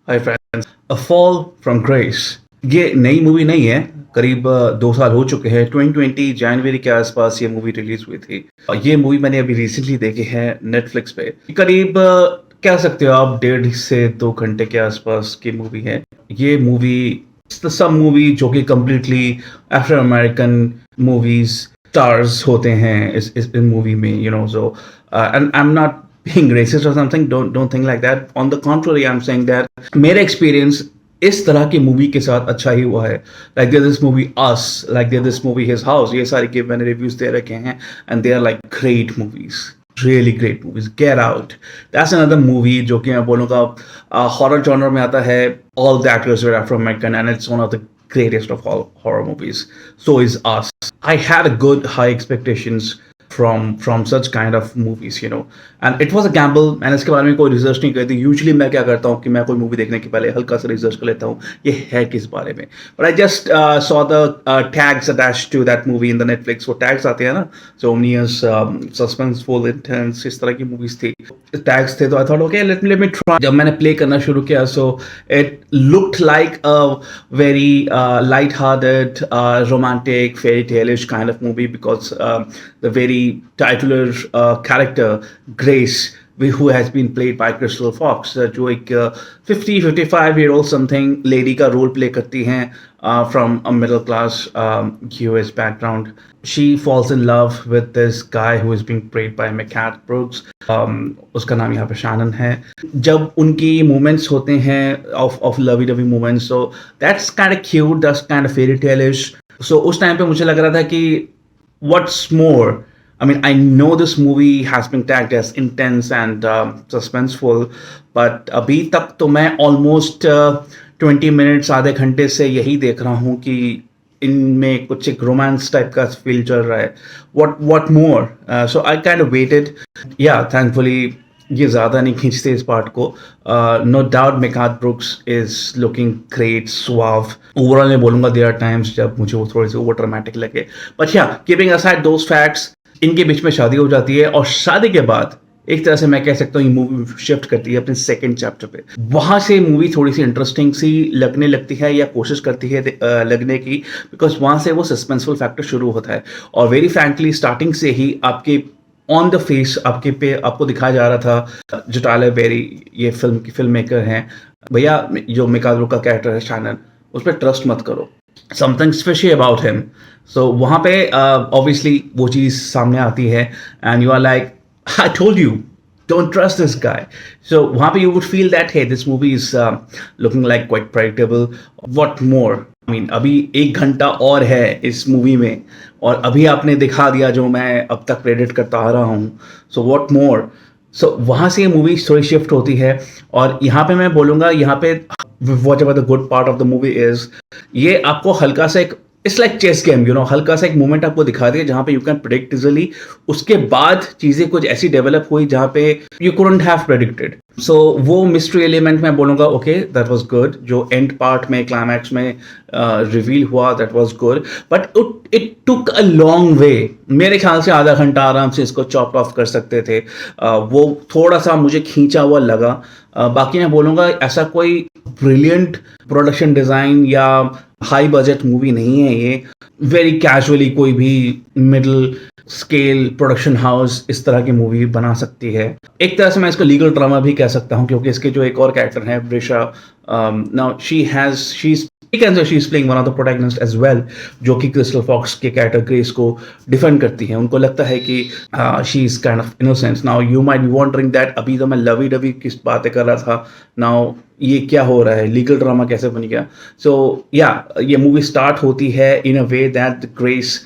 Hi friends, a fall from grace. ये नई movie नहीं है। करीब 2 साल हो चुके हैं। 2020 जनवरी के आसपास ये मूवी रिलीज हुई थी। ये मूवी मैंने अभी रिसेंटली देखी है नेटफ्लिक्स पे। करीब कह सकते हो आप 1.5 से 2 घंटे के आसपास की मूवी है। ये मूवी सब मूवी जो कि completely after American movies stars होते हैं इस मूवी में, so and I am not being racist or something. Don't think like that. On the contrary, I'm saying that मेरा एक्सपीरियंस इस तरह की मूवी के साथ अच्छा ही हुआ है। Like there this movie us, like there this movie his house, ये सारी के मैंने रिव्यूज दे रखे हैं and they are like great movies, really great movies. Get out, that's another movie जो कि मैं बोलूँगा हॉरर जॉनर में आता है। All the actors were Afro American and it's one of the greatest of all horror movies. So is Us. I had a good high expectations from such kind of movies, and it was a gamble. मैंने इसके बारे में कोई research नहीं करी थी। Usually मैं क्या करता हूँ कि मैं कोई मूवी देखने के पहले हल्का सा रिसर्च कर लेता हूँ ये है किस बारे में। But I just saw the tags attached to that movie in the Netflix. वो टैग्स आते हैं ना, so omnious, सस्पेंसफुल, इंटेंस, इस तरह की मूवीज थी, टैग्स थे। तो I thought okay let me try. जब मैंने प्ले करना शुरू किया, so it looked like a very light hearted romantic fairy taleish kind of movie, because the very titular character Grace, who has been played by Crystal Fox, जो एक 50-55-year-old something lady का role play करती हैं from a middle class US background. She falls in love with this guy who is being played by Mehcad Brooks. उसका नाम यहाँ पे शानन है। जब उनकी moments होते हैं of lovey-dovey moments, so that's kind of cute, that's kind of fairy tale-ish. So उस टाइम पे मुझे लग रहा था कि what's more, I mean, I know this movie has been tagged as intense and suspenseful, but अभी तक तो मैं almost 20 minutes, आधे घंटे से यही देख रहा हूँ कि इनमें कुछ एक रोमांस टाइप का फील चल रहा है। what more? So I kind of waited. Yeah, thankfully ये ज़्यादा नहीं खींचते इस पार्ट को। No doubt Mehcad Brooks is looking great, suave. Overall मैं बोलूँगा देयर आर टाइम्स जब मुझे वो थोड़े से ओवर ड्रामेटिक लगे, बट या कीपिंग असाइड दोज फैक्ट्स, इनके बीच में शादी हो जाती है और शादी के बाद एक तरह से मैं कह सकता हूँ ये मूवी शिफ्ट करती है अपने सेकंड चैप्टर पे। वहाँ से मूवी थोड़ी सी इंटरेस्टिंग सी लगने लगती है या कोशिश करती है लगने की, बिकॉज वहाँ से वो सस्पेंसफुल फैक्टर शुरू होता है। और वेरी फ्रैंकली स्टार्टिंग से ही आपके ऑन द फेस आपको दिखाया जा रहा था जो टाइलर बेरी ये फिल्म मेकर हैं भैया, जो मेकाद ब्रुक्स का कैरेक्टर है शानन, उस पर ट्रस्ट मत करो, something special about him. So वहाँ पे ऑब्वियसली वो चीज़ सामने आती है and you are like I told you don't trust this guy. So वहाँ पे you would feel that hey, this movie is looking like quite predictable. What more? I mean, अभी 1 घंटा और है इस मूवी में और अभी आपने दिखा दिया जो मैं अब तक प्रेडिक्ट करता आ रहा हूँ। So what more? So वहाँ से ये मूवी थोड़ी शिफ्ट होती है और यहाँ पे मैं बोलूँगा, यहाँ पे whatever the good part of the movie is, ये आपको हल्का सा एक इट्स लाइक चेस गेम, हल्का सा एक मोमेंट आपको दिखा दिया जहाँ पे यू कैन प्रेडिक्ट इजिली। उसके बाद चीज़ें कुछ ऐसी डेवलप हुई जहाँ पे यू कुडंट हैव प्रेडिक्टेड। सो वो मिस्ट्री एलिमेंट में बोलूँगा ओके दैट वाज गुड। जो एंड पार्ट में क्लाइमैक्स में रिवील हुआ that was good, but it took a long way. मेरे ख्याल से आधा घंटा आराम से इसको चॉप ऑफ कर सकते थे। वो थोड़ा सा मुझे खींचा हुआ लगा। बाकी मैं बोलूँगा ऐसा कोई ब्रिलियंट प्रोडक्शन डिज़ाइन या हाई बजट मूवी नहीं है ये। वेरी कैजुअली कोई भी मिडिल स्केल प्रोडक्शन हाउस इस तरह की मूवी बना सकती है। एक तरह से मैं इसको लीगल ड्रामा भी कह सकता हूँ, क्योंकि इसके जो एक और कैरेक्टर है Bresha, now she is playing one of the protagonist as well, जो कि क्रिस्टल फॉक्स के कैरेक्टर ग्रेस को डिफेंड करती है। उनको लगता है कि she is kind of innocent. Now you might be wondering that अभी तो मैं लवी डवी की बातें कर रहा था, नाउ ये क्या हो रहा है, लीगल ड्रामा कैसे बन गया। सो या ये मूवी स्टार्ट होती है in a way that Grace,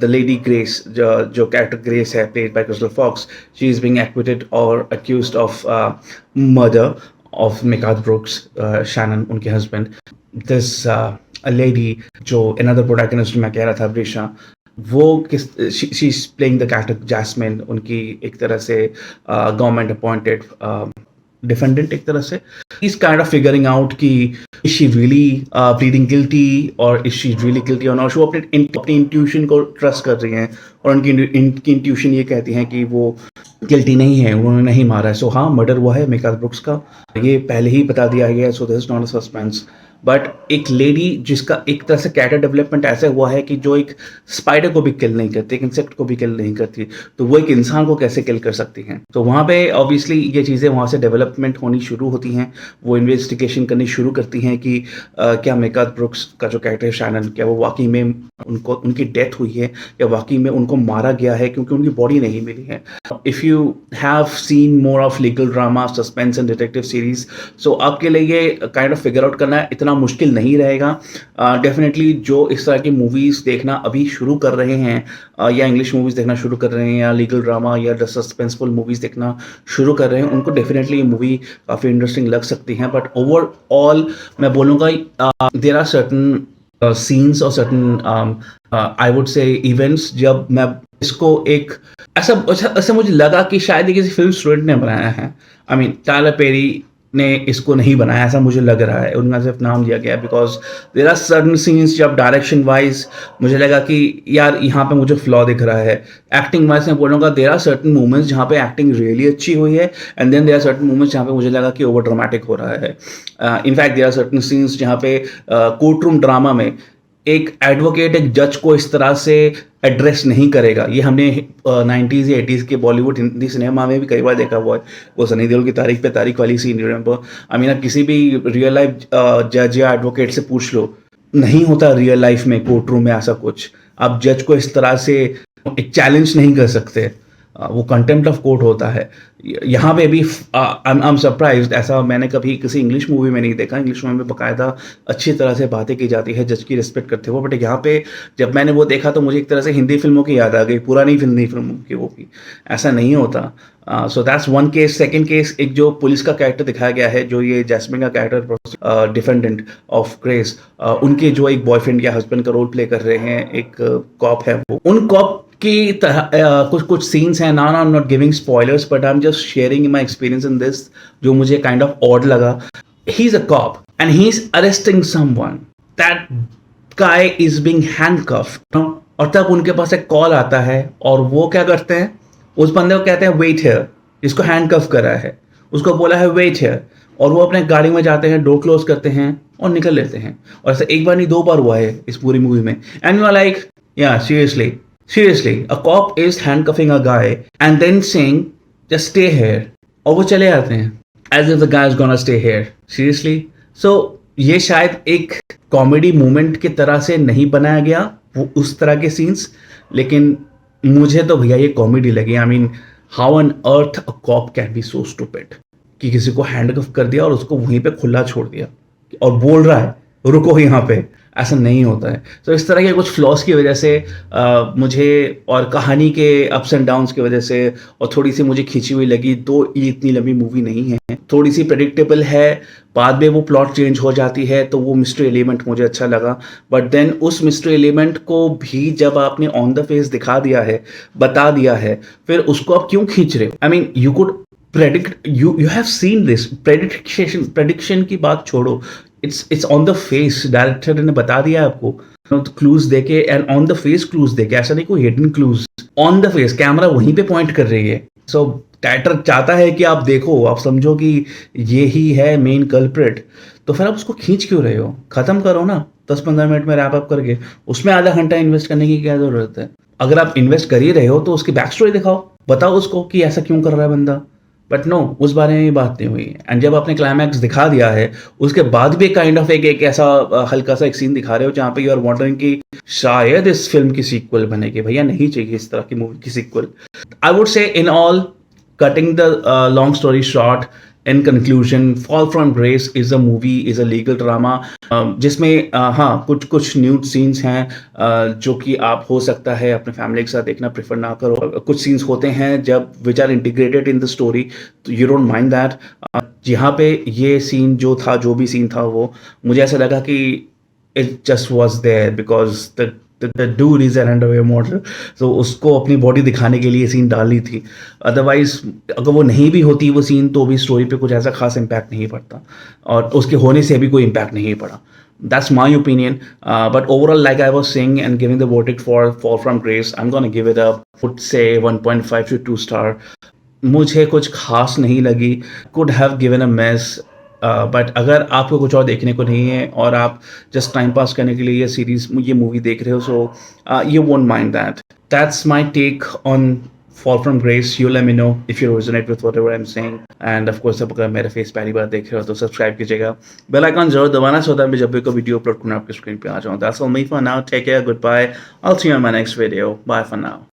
the lady Grace, जो character Grace है played by Crystal Fox, she is being acquitted or accused of murder of Mehcad Brooks, Shannon, उनके husband. This a lady जो another protagonist मैं कह रहा था ब्रिशा, वो she is playing the character Jasmine, उनकी एक तरह से government appointed डिफेंडेंट एक तरह से। Is kind of figuring out कि is she really pleading guilty और इज शी रियली गिल्टी और नॉट। वो अपनी इंट्यूशन को ट्रस्ट कर रही हैं और उनकी इंट्यूशन ये कहती हैं कि वो गिल्टी नहीं है, उन्होंने नहीं मारा है। सो हाँ, मर्डर हुआ है मेकाल ब्रुक्स का, ये पहले ही बता दिया गया है, so this is not a suspense. But एक लेडी जिसका एक तरह से कैरेक्टर डेवलपमेंट ऐसा हुआ है कि जो एक स्पाइडर को भी किल नहीं करती, एक इंसेक्ट को भी किल नहीं करती, तो वो एक इंसान को कैसे किल कर सकती हैं? तो वहाँ पे ऑब्वियसली ये चीज़ें वहाँ से डेवलपमेंट होनी शुरू होती हैं, वो इन्वेस्टिगेशन करनी शुरू करती हैं कि क्या मेकाल ब्रुक्स का जो कैरेक्टर है शैनन, क्या वो वाकई में उनको उनकी डेथ हुई है या वाकई में उनको मारा गया है क्योंकि उनकी बॉडी नहीं मिली है। If you have seen more of legal drama, suspense and detective series, so आपके लिए ये काइंड ऑफ फिगर आउट करना इतना मुश्किल नहीं रहेगा। डेफिनेटली जो इस तरह की मूवीज़ देखना अभी शुरू कर रहे हैं, या इंग्लिश मूवीज़ देखना शुरू कर रहे हैं, या लीगल ड्रामा या सस्पेंसफुल मूवीज़ देखना शुरू कर रहे हैं, उनको डेफिनेटली ये मूवी काफ़ी इंटरेस्टिंग लग सकती हैं। बट ओवरऑल मैं बोलूँगा देयर आर सर्टन सीन्स और सर्टन आई वुड से इवेंट्स जब मैं इसको एक ऐसा मुझे लगा कि शायद ये किसी फिल्म स्टूडेंट ने बनाया है। आई मीन टाइलर पेरी ने इसको नहीं बनाया, ऐसा मुझे लग रहा है। उनका सिर्फ नाम लिया गया because there are certain scenes जब डायरेक्शन वाइज मुझे लगा कि यार यहाँ पे मुझे फ्लॉ दिख रहा है। एक्टिंग वाइज मैं बोलूँगा देयर आर सर्टन मोमेंट्स जहाँ पे एक्टिंग रियली अच्छी हुई है, and then there are certain moments जहाँ पे मुझे लगा कि ओवर ड्रामेटिक हो रहा है। In fact there are certain scenes जहाँ पे कोर्ट रूम ड्रामा में एक एडवोकेट एक जज को इस तरह से एड्रेस नहीं करेगा। ये हमने 90s या 80s के बॉलीवुड हिंदी सिनेमा में भी कई बार देखा हुआ है। वो सनी देओल की तारीख पे तारीख वाली सीन, रिमेंबर? आई मीन आप किसी भी रियल लाइफ जज या एडवोकेट से पूछ लो, नहीं होता रियल लाइफ में कोर्ट रूम में ऐसा कुछ। आप जज को इस तरह से एक चैलेंज नहीं कर सकते, वो कंटेम्प्ट ऑफ कोर्ट होता है। यहाँ पे भी आई एम सरप्राइज्ड, ऐसा मैंने कभी किसी इंग्लिश मूवी में नहीं देखा। इंग्लिश मूवी में बाकायदा अच्छी तरह से बातें की जाती है, जज की रिस्पेक्ट करते हुए, बट यहाँ पे जब मैंने वो देखा तो मुझे एक तरह से हिंदी फिल्मों की याद आ गई, पुरानी हिंदी फिल्मों की। वो भी ऐसा नहीं होता। So that's one case. Second case, एक जो पुलिस का कैरेक्टर दिखाया गया है, जो ये जैस्मिन का कैरेक्टर डिफेंडेंट ऑफ ग्रेस, उनके जो एक बॉयफ्रेंड या हस्बैंड का रोल प्ले कर रहे हैं, एक कॉप है वो, उन कॉप की तरह कुछ सीन्स हैं। ना I am not giving spoilers but I am just sharing my experience in this, जो मुझे काइंड ऑफ ऑड लगा। He is a cop and he is arresting someone, that guy is being handcuffed, और तब उनके पास एक call आता है और वो क्या करते हैं, उस बंदे को कहते हैं वेट हियर, जिसको हैंडकफ करा है उसको बोला है वेट हियर, और वो अपने गाड़ी में जाते हैं, डोर क्लोज करते हैं और निकल लेते हैं। और ऐसा एक बार नहीं 2 बार हुआ है इस पूरी मूवी में। एंड यू आर लाइक या Seriously, a cop is handcuffing a guy and then saying, just stay here. और वो चले आते हैं, as if the guy is gonna stay here. Seriously? So, ये शायद एक कॉमेडी मोमेंट की तरह से नहीं बनाया गया वो उस तरह के सीन्स, लेकिन मुझे तो भैया ये कॉमेडी लगी। I mean, how on earth a cop can be so stupid कि किसी को हैंडकफ कर दिया और उसको वहीं पे खुला छोड़ दिया और बोल रहा है रुको यहाँ पे। ऐसा नहीं होता है। तो इस तरह के कुछ फ्लॉस की वजह से मुझे, और कहानी के अप्स एंड डाउन्स की वजह से, और थोड़ी सी मुझे खींची हुई लगी। तो ये इतनी लंबी मूवी नहीं है, थोड़ी सी प्रेडिक्टेबल है, बाद में वो प्लॉट चेंज हो जाती है, तो वो मिस्ट्री एलिमेंट मुझे अच्छा लगा। बट देन उस मिस्ट्री एलिमेंट को भी जब आपने ऑन द फेस दिखा दिया है, बता दिया है, फिर उसको आप क्यों खींच रहे हो? I mean you could predict, you have seen this. Prediction की बात छोड़ो, it's on the face. Director ने बता दिया आपको, क्लूज देके, and on the face clues देके, ऐसा नहीं कोई hidden clues, on the face camera वहीं पे पॉइंट कर रही है। सो डायरेक्टर चाहता है कि आप देखो, आप समझो कि ये ही है मेन कल्प्रिट, तो फिर आप उसको खींच क्यों रहे हो? खत्म करो ना 10-15 मिनट में रैप अप करके, उसमें आधा घंटा इन्वेस्ट करने की क्या जरूरत है? अगर आप इन्वेस्ट कर ही रहे हो तो उसकी बैक स्टोरी दिखाओ, बताओ उसको कि ऐसा क्यों कर रहा है बंदा। बट नो, उस बारे में बात नहीं हुई। एंड जब आपने क्लाइमैक्स दिखा दिया है, उसके बाद भी काइंड ऑफ एक ऐसा हल्का सा एक सीन दिखा रहे हो जहाँ पे यू आर वॉन्डरिंग कि शायद इस फिल्म की सीक्वल बनेगी। भैया नहीं चाहिए इस तरह की मूवी की sequel. I would say in all, cutting the long story short, in conclusion, Fall from Grace is a movie, is a legal drama, जिसमें हाँ कुछ न्यूड सीन्स हैं जो कि आप हो सकता है अपने फैमिली के साथ देखना प्रेफर ना करो। कुछ सीन्स होते हैं जब which are integrated in the story, तो यू डोंट माइंड दैट। यहाँ पे ये सीन जो था, जो भी सीन था, वो मुझे ऐसा लगा कि it just was there because the dude is an underwear model, तो उसको अपनी बॉडी दिखाने के लिए सीन डाली थी। अदरवाइज अगर वो नहीं भी होती वो सीन, तो भी स्टोरी पे कुछ ऐसा खास इम्पैक्ट नहीं पड़ता, और उसके होने से भी कोई इम्पैक्ट नहीं पड़ा। That's my opinion. But overall, like I was saying and giving the verdict for Fall from Grace, I'm gonna give it a, would say 1.5 to 2 star. मुझे कुछ ख़ास नहीं लगी, could have given a miss but अगर आपको कुछ और देखने को नहीं है और आप जस्ट टाइम पास करने के लिए ये मूवी देख रहे हो so you won't mind that. That's my take on fall from grace. You let me know if you resonate with whatever I am saying and of course आप अगर मेरा फेस पहली बार देख रहे हो तो सब्सक्राइब कीजिएगा, बेल आइकन ज़रूर दबाना सो दैट मैं जब भी कोई वीडियो अपलोड करूँ आपके स्क्रीन पे आ जाऊँ। That's all me for now, take care, good bye, I will see you on my next video, bye for now.